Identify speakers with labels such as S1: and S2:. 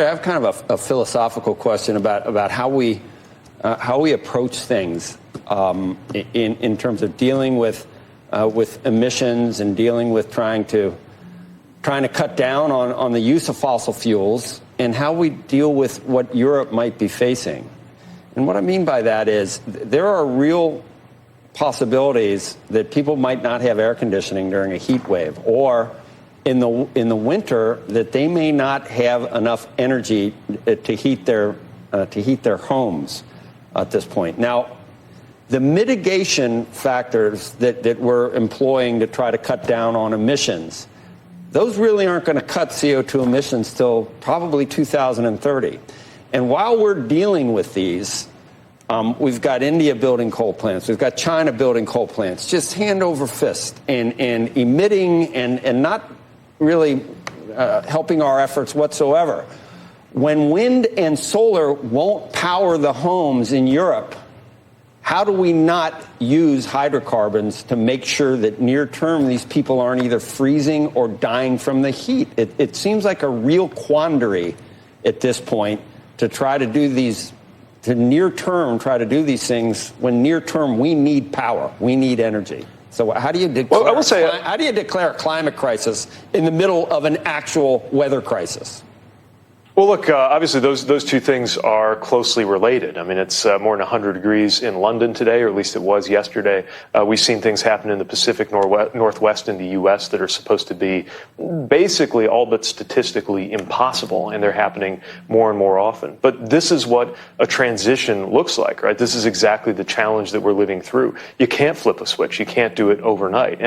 S1: I have kind of a philosophical question about how we approach things in terms of dealing with emissions and dealing with trying to cut down on the use of fossil fuels, and how we deal with what Europe might be facing. And what I mean by that is there are real possibilities that people might not have air conditioning during a heat wave, or in the winter that they may not have enough energy to heat their homes at this point. Now, the mitigation factors that we're employing to try to cut down on emissions, those really aren't going to cut CO2 emissions till probably 2030. And while we're dealing with these, we've got India building coal plants, we've got China building coal plants, just hand over fist and emitting and not really helping our efforts whatsoever. When wind and solar won't power the homes in Europe, how do we not use hydrocarbons to make sure that near term these people aren't either freezing or dying from the heat? It seems like a real quandary at this point to try to do these, to near term try to do these things when near term we need power, we need energy. So how do you declare,
S2: well, I will say,
S1: how do you declare a climate crisis in the middle of an actual weather crisis?
S2: Well, look, obviously those two things are closely related. I mean, it's more than 100 degrees in London today, or at least it was yesterday. We've seen things happen in the Pacific Northwest in the U.S. that are supposed to be basically all but statistically impossible, and they're happening more and more often. But this is what a transition looks like, right? This is exactly the challenge that we're living through. You can't flip a switch. You can't do it overnight.